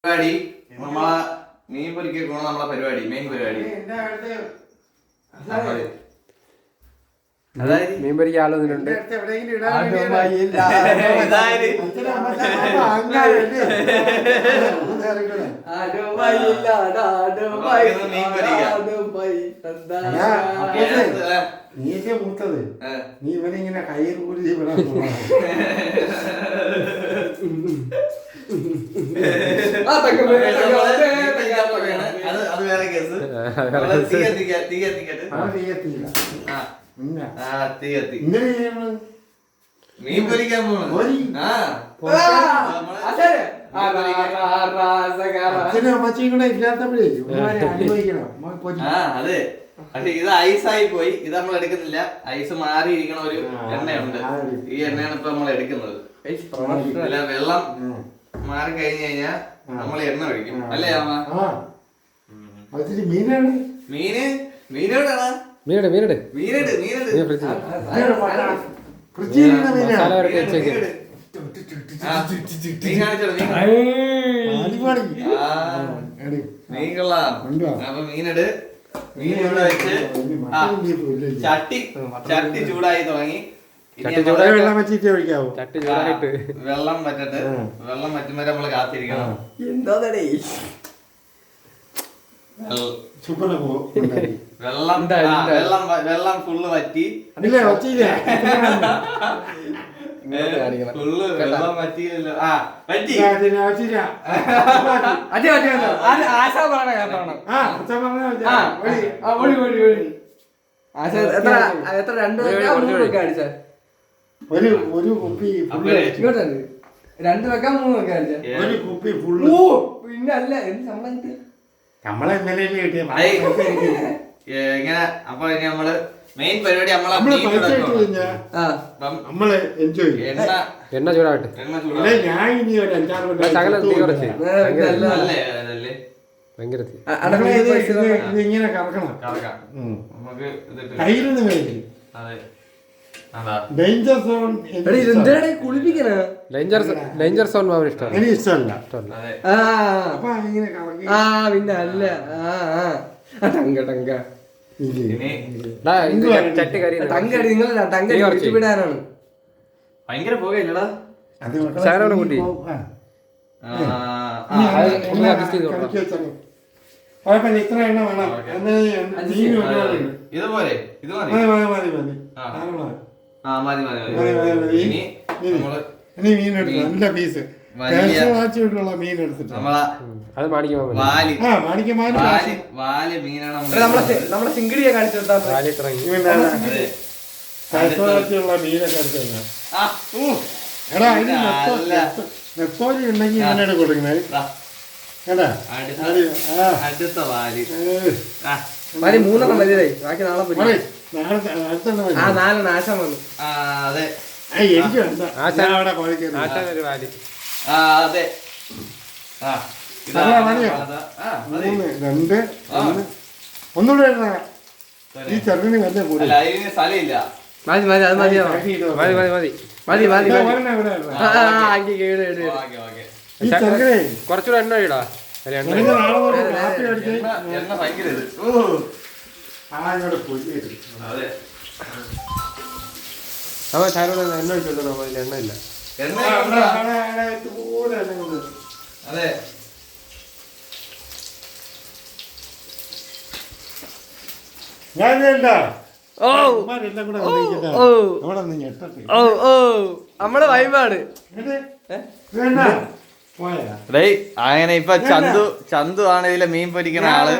പരിപാടി നമ്മളെ മീൻ പൊരിക്കാൻ നമ്മളെ പരിപാടി മെയിൻ പരിപാടി അതായത് മീൻ പൊരിക്കാൻ ആലോചനയുണ്ട്. നീക്കെ മൂത്തത് നീ ഇവനിങ്ങനെ കയ്യിൽ കൂടി അത് വേറെ കേസ്. മീൻ പൊരിക്കാൻ പോണു. അച്ഛനും അമ്മച്ചിയും കൂടെ ഇല്ലാത്തപ്പോഴേ അനുഭവിക്കണം. അതെ, പക്ഷെ ഇത് ഐസായി പോയി. ഇത് നമ്മൾ എടുക്കുന്നില്ല. ഐസ് മാറിയിരിക്കണ ഒരു എണ്ണയുണ്ട്. ഈ എണ്ണയാണ് ഇപ്പൊ നമ്മൾ എടുക്കുന്നത്. അല്ല, വെള്ളം മാറി കഴിഞ്ഞു കഴിഞ്ഞാ നമ്മൾ എണ്ണ ഒഴിക്കും അല്ലേ അമ്മ? മീനാണ് മീനോടാണ് മീനട് മീനട് മീനട് മീനട് മീൻ കൊള്ളാം. അപ്പൊ മീനെട് മീൻ ഇവിടെ വെച്ച് ചട്ടി ചൂടായി തുടങ്ങി. വെള്ളം വറ്റട്ട്. വെള്ളം വറ്റുമ്പോ നമ്മള് കാത്തിരിക്കണം. വെള്ളം ഫുള്ള് വറ്റി. ഫുള്ള് വെള്ളം വറ്റിയില്ലല്ലോ. വറ്റി. ഒരു കുപ്പി രണ്ട് വെക്കാൻ മൂന്ന് വെക്കാൻ ഒരു കുപ്പി ഫുള്ള്. പിന്നെ അല്ല നമ്മളെ ഇങ്ങനെ. അപ്പൊ ഇനി നമ്മള് മെയിൻ പരിപാടി നമ്മള് എൻജോയ് എണ്ണ ചൂടാകട്ടെ. ഞാൻ ഇനി ഒരു 5-6 ശകലം തീ കുറച്ച് ഭയങ്കര ഇങ്ങനെ കറക്കണം. നമുക്ക് കയ്യിലൊന്നും വേണ്ടി. ഡേഞ്ചർ സോൺ മാവിന് ഇഷ്ടമല്ല. എനിക്ക് ഇഷ്ടമല്ല. അപ്പൊ ഇങ്ങനെ പിന്നെ അല്ല ടങ്ക ചട്ടി തങ്കടി നിങ്ങൾ വിടാനാണ്. ഭയങ്കര പോകയില്ലടാ. ശകലം കൂട്ടി ഇത്ര എണ്ണ വേണം. ഇതുപോലെ ഇത് മതി. ഇനി മീൻ എടുത്തു. നല്ല പീസ് ുള്ള മീൻ എടുത്തിട്ട് നമ്മളെ സിംഗിടിയെ കാണിച്ചിട്ടുള്ള മീനൊക്കെ എടുത്തു. എടാ അതിന് നെത്തോലി ഉണ്ടെങ്കിൽ ഇങ്ങനെയാണ് കൊടുക്കുന്നത്. കേട്ടാ അടുത്ത വാലി മൂന്നെണ്ണം മതിയായി. ബാക്കി നാളെ നാലെണ്ണം ആശാൻ വന്നു. അതെ, എനിക്ക് വേണ്ട. അതെ. ഒന്നുകൂടെ ഈ ചെറുതിന് വല്ല കൂടെ സ്ഥലമില്ല. മതി അത് മതി. കുറച്ചുകൂടെ എണ്ണ ഇടാ. അവൻ ചാരോട് എണ്ണ ഒഴിച്ചോണ്ടോ? എണ്ണ ഇല്ല. അതെ, ഞാൻ നമ്മളെ വൈബാണ്. അങ്ങനെ ഇപ്പൊ ചന്തു ആണ് ഇതിലെ മീൻ പൊരിക്കുന്ന ആള്.